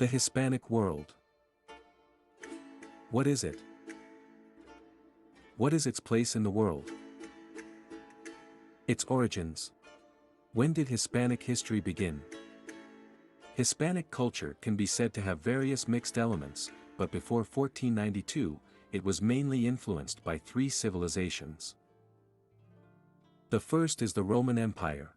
The Hispanic world. What is it? What is its place in the world? Its origins. When did Hispanic history begin? Hispanic culture can be said to have various mixed elements, but before 1492, it was mainly influenced by three civilizations. The first is the Roman Empire.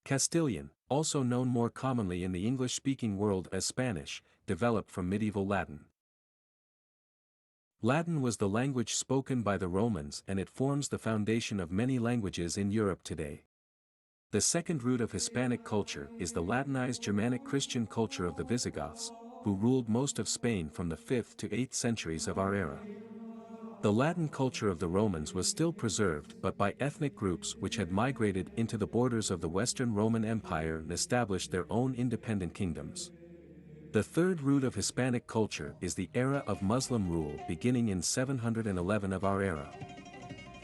Castilian, also known more commonly in the English-speaking world as Spanish, developed from medieval Latin. Latin was the language spoken by the Romans and it forms the foundation of many languages in Europe today. The second root of Hispanic culture is the Latinized Germanic Christian culture of the Visigoths, who ruled most of Spain from the 5th to 8th centuries of our era. The Latin culture of the Romans was still preserved but by ethnic groups which had migrated into the borders of the Western Roman Empire and established their own independent kingdoms. The third root of Hispanic culture is the era of Muslim rule beginning in 711 of our era.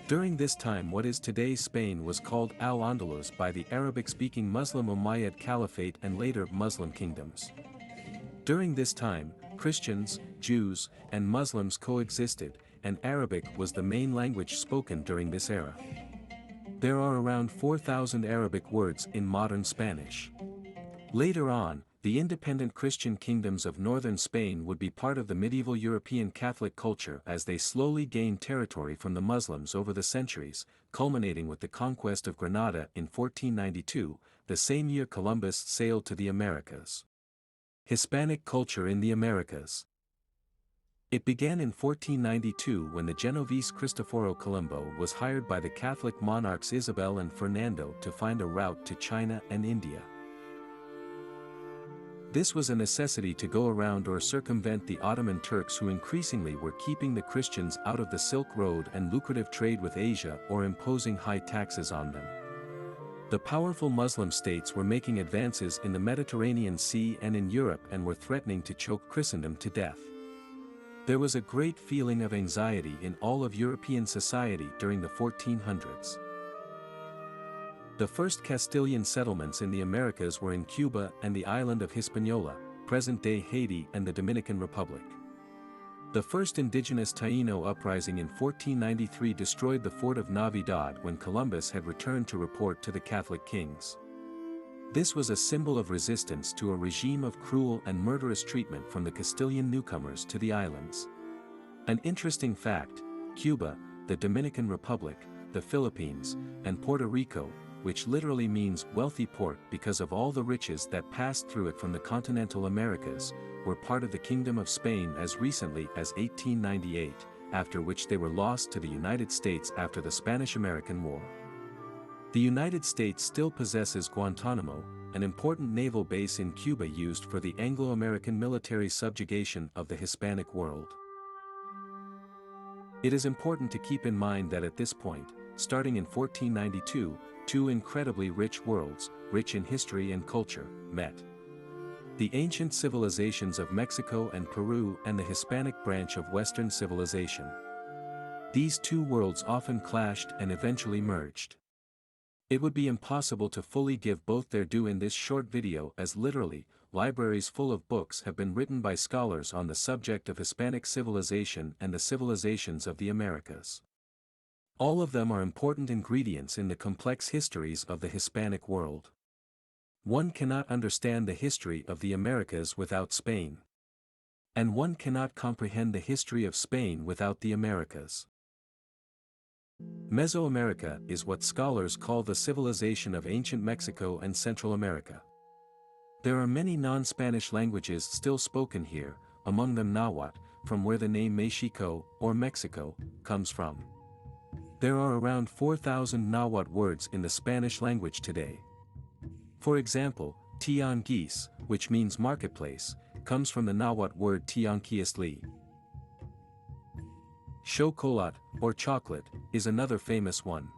During this time what is today Spain was called Al-Andalus by the Arabic-speaking Muslim Umayyad Caliphate and later Muslim kingdoms. During this time, Christians, Jews, and Muslims coexisted, and Arabic was the main language spoken during this era. There are around 4,000 Arabic words in modern Spanish. Later on, the independent Christian kingdoms of northern Spain would be part of the medieval European Catholic culture as they slowly gained territory from the Muslims over the centuries, culminating with the conquest of Granada in 1492, the same year Columbus sailed to the Americas. Hispanic culture in the Americas. It began in 1492 when the Genovese Cristoforo Colombo was hired by the Catholic monarchs Isabel and Fernando to find a route to China and India. This was a necessity to go around or circumvent the Ottoman Turks who increasingly were keeping the Christians out of the Silk Road and lucrative trade with Asia or imposing high taxes on them. The powerful Muslim states were making advances in the Mediterranean Sea and in Europe and were threatening to choke Christendom to death. There was a great feeling of anxiety in all of European society during the 1400s. The first Castilian settlements in the Americas were in Cuba and the island of Hispaniola, present-day Haiti and the Dominican Republic. The first indigenous Taíno uprising in 1493 destroyed the fort of Navidad when Columbus had returned to report to the Catholic kings. This was a symbol of resistance to a regime of cruel and murderous treatment from the Castilian newcomers to the islands. An interesting fact, Cuba, the Dominican Republic, the Philippines, and Puerto Rico, which literally means wealthy port because of all the riches that passed through it from the continental Americas, were part of the Kingdom of Spain as recently as 1898, after which they were lost to the United States after the Spanish-American War. The United States still possesses Guantanamo, an important naval base in Cuba used for the Anglo-American military subjugation of the Hispanic world. It is important to keep in mind that at this point, starting in 1492, two incredibly rich worlds, rich in history and culture, met. The ancient civilizations of Mexico and Peru and the Hispanic branch of Western civilization. These two worlds often clashed and eventually merged. It would be impossible to fully give both their due in this short video as literally, libraries full of books have been written by scholars on the subject of Hispanic civilization and the civilizations of the Americas. All of them are important ingredients in the complex histories of the Hispanic world. One cannot understand the history of the Americas without Spain. And one cannot comprehend the history of Spain without the Americas. Mesoamerica is what scholars call the civilization of ancient Mexico and Central America. There are many non-Spanish languages still spoken here, among them Nahuatl, from where the name Mexico, or Mexico, comes from. There are around 4,000 Nahuatl words in the Spanish language today. For example, tianguis, which means marketplace, comes from the Nahuatl word tianquiistli. Chocolat, or chocolate, is another famous one.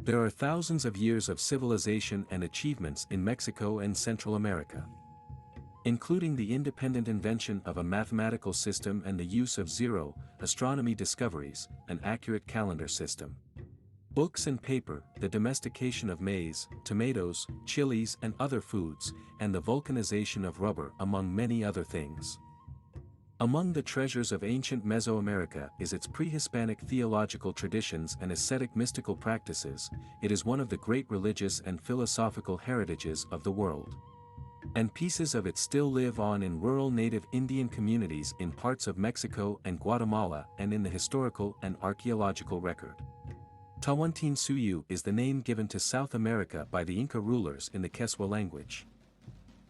There are thousands of years of civilization and achievements in Mexico and Central America, including the independent invention of a mathematical system and the use of zero, astronomy discoveries, an accurate calendar system. Books and paper, the domestication of maize, tomatoes, chilies and other foods, and the vulcanization of rubber among many other things. Among the treasures of ancient Mesoamerica is its pre-Hispanic theological traditions and ascetic mystical practices. It is one of the great religious and philosophical heritages of the world. And pieces of it still live on in rural native Indian communities in parts of Mexico and Guatemala and in the historical and archaeological record. Tawantinsuyu is the name given to South America by the Inca rulers in the Quechua language.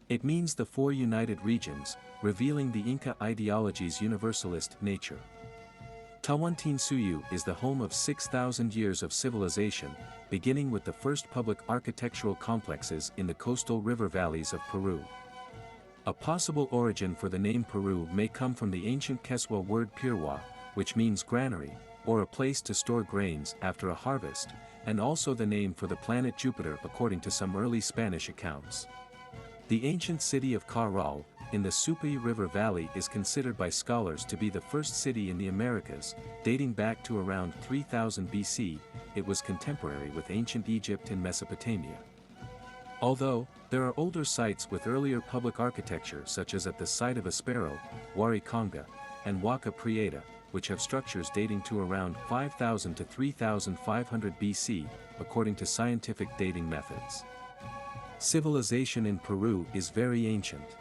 It means the four united regions, revealing the Inca ideology's universalist nature. Tawantinsuyu is the home of 6,000 years of civilization, beginning with the first public architectural complexes in the coastal river valleys of Peru. A possible origin for the name Peru may come from the ancient Quechua word pirwa, which means granary, or a place to store grains after a harvest, and also the name for the planet Jupiter according to some early Spanish accounts. The ancient city of Caral, in the Supai River Valley is considered by scholars to be the first city in the Americas, dating back to around 3000 BC, it was contemporary with ancient Egypt and Mesopotamia. Although, there are older sites with earlier public architecture such as at the site of Espero, Huariconga, and Huaca Prieta, which have structures dating to around 5000 to 3500 BC, according to scientific dating methods. Civilization in Peru is very ancient.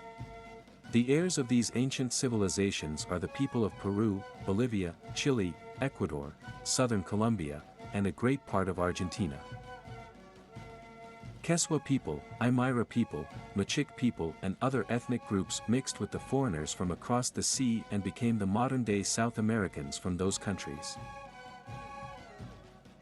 The heirs of these ancient civilizations are the people of Peru, Bolivia, Chile, Ecuador, southern Colombia, and a great part of Argentina. Quechua people, Aymara people, Machic people and other ethnic groups mixed with the foreigners from across the sea and became the modern-day South Americans from those countries.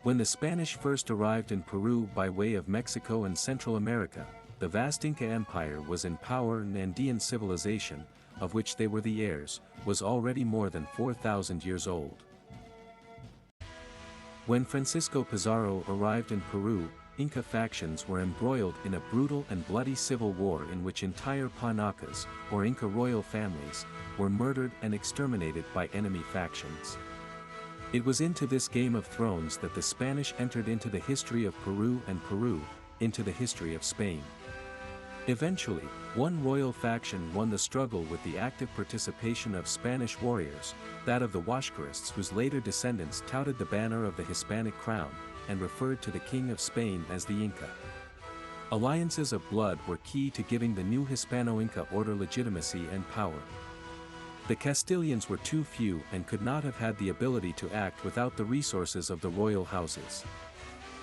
When the Spanish first arrived in Peru by way of Mexico and Central America, the vast Inca Empire was in power and Andean civilization, of which they were the heirs, was already more than 4,000 years old. When Francisco Pizarro arrived in Peru, Inca factions were embroiled in a brutal and bloody civil war in which entire Panacas, or Inca royal families, were murdered and exterminated by enemy factions. It was into this Game of Thrones that the Spanish entered into the history of Peru and Peru, into the history of Spain. Eventually, one royal faction won the struggle with the active participation of Spanish warriors, that of the Huascarists whose later descendants touted the banner of the Hispanic crown, and referred to the King of Spain as the Inca. Alliances of blood were key to giving the new Hispano-Inca order legitimacy and power. The Castilians were too few and could not have had the ability to act without the resources of the royal houses.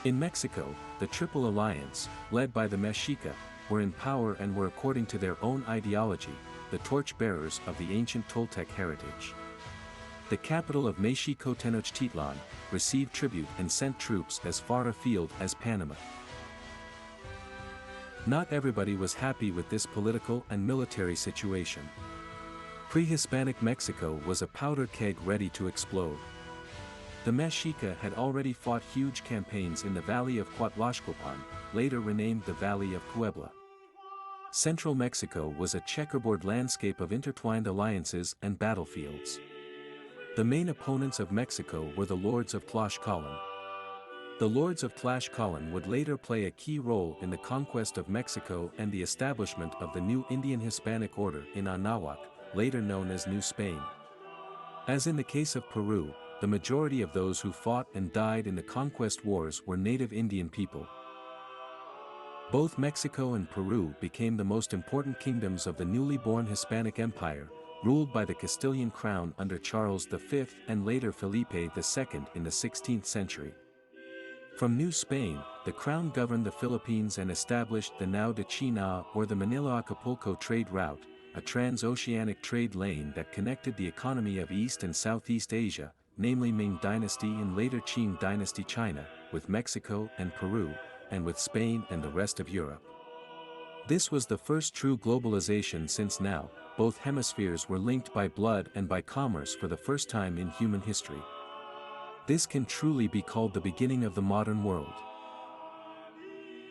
In Mexico, the Triple Alliance, led by the Mexica, were in power and were according to their own ideology, the torch-bearers of the ancient Toltec heritage. The capital of Mexico Tenochtitlan, received tribute and sent troops as far afield as Panama. Not everybody was happy with this political and military situation. Pre-Hispanic Mexico was a powder keg ready to explode. The Mexica had already fought huge campaigns in the valley of Cuautlaxcopan, later renamed the Valley of Puebla. Central Mexico was a checkerboard landscape of intertwined alliances and battlefields. The main opponents of Mexico were the Lords of Tlaxcalan. The Lords of Tlaxcalan would later play a key role in the conquest of Mexico and the establishment of the new Indian Hispanic order in Anahuac, later known as New Spain. As in the case of Peru, the majority of those who fought and died in the conquest wars were native Indian people. Both Mexico and Peru became the most important kingdoms of the newly born Hispanic Empire, ruled by the Castilian crown under Charles V and later Felipe II in the 16th century. From New Spain, the crown governed the Philippines and established the Nao de China or the Manila-Acapulco trade route, a transoceanic trade lane that connected the economy of East and Southeast Asia, namely Ming Dynasty and later Qing Dynasty China, with Mexico and Peru, and with Spain and the rest of Europe. This was the first true globalization since now, both hemispheres were linked by blood and by commerce for the first time in human history. This can truly be called the beginning of the modern world.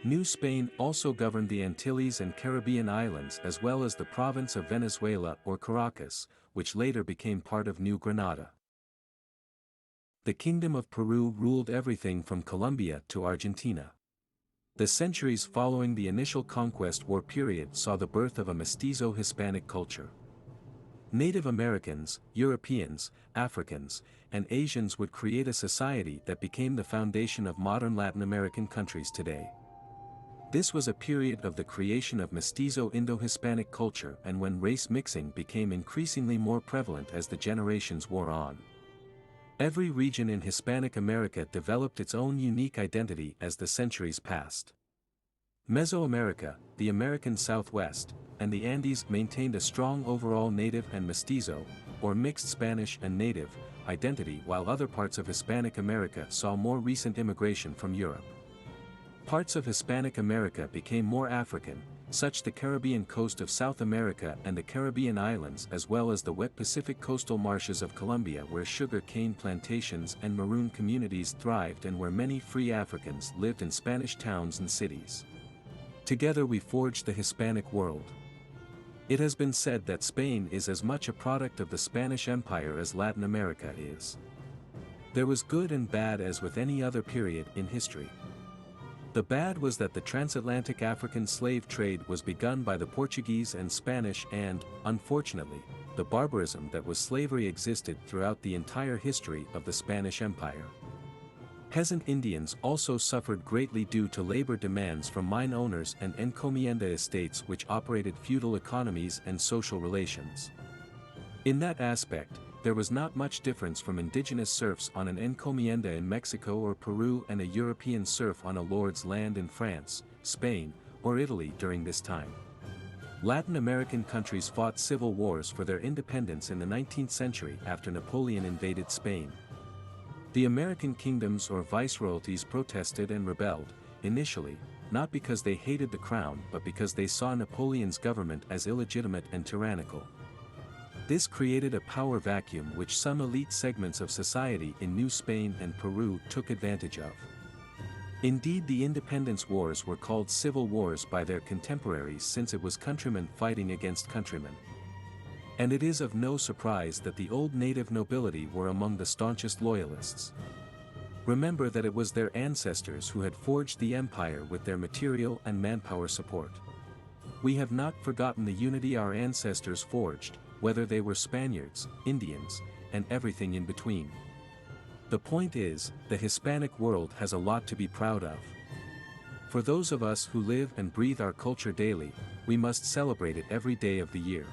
New Spain also governed the Antilles and Caribbean islands as well as the province of Venezuela or Caracas, which later became part of New Granada. The Kingdom of Peru ruled everything from Colombia to Argentina. The centuries following the initial conquest war period saw the birth of a mestizo Hispanic culture. Native Americans, Europeans, Africans, and Asians would create a society that became the foundation of modern Latin American countries today. This was a period of the creation of mestizo Indo-Hispanic culture and when race mixing became increasingly more prevalent as the generations wore on. Every region in Hispanic America developed its own unique identity as the centuries passed. Mesoamerica, the American Southwest, and the Andes maintained a strong overall native and mestizo, or mixed Spanish and native, identity while other parts of Hispanic America saw more recent immigration from Europe. Parts of Hispanic America became more African, such the Caribbean coast of South America and the Caribbean islands as well as the wet Pacific coastal marshes of Colombia where sugar cane plantations and maroon communities thrived and where many free Africans lived in Spanish towns and cities. Together we forged the Hispanic world. It has been said that Spain is as much a product of the Spanish Empire as Latin America is. There was good and bad as with any other period in history. The bad was that the transatlantic African slave trade was begun by the Portuguese and Spanish and, unfortunately, the barbarism that was slavery existed throughout the entire history of the Spanish Empire. Peasant Indians also suffered greatly due to labor demands from mine owners and encomienda estates which operated feudal economies and social relations. In that aspect, there was not much difference from indigenous serfs on an encomienda in Mexico or Peru and a European serf on a lord's land in France, Spain, or Italy during this time. Latin American countries fought civil wars for their independence in the 19th century after Napoleon invaded Spain. The American kingdoms or viceroyalties protested and rebelled, initially, not because they hated the crown but because they saw Napoleon's government as illegitimate and tyrannical. This created a power vacuum which some elite segments of society in New Spain and Peru took advantage of. Indeed, the independence wars were called civil wars by their contemporaries since it was countrymen fighting against countrymen. And it is of no surprise that the old native nobility were among the staunchest loyalists. Remember that it was their ancestors who had forged the empire with their material and manpower support. We have not forgotten the unity our ancestors forged, whether they were Spaniards, Indians, and everything in between. The point is, the Hispanic world has a lot to be proud of. For those of us who live and breathe our culture daily, we must celebrate it every day of the year.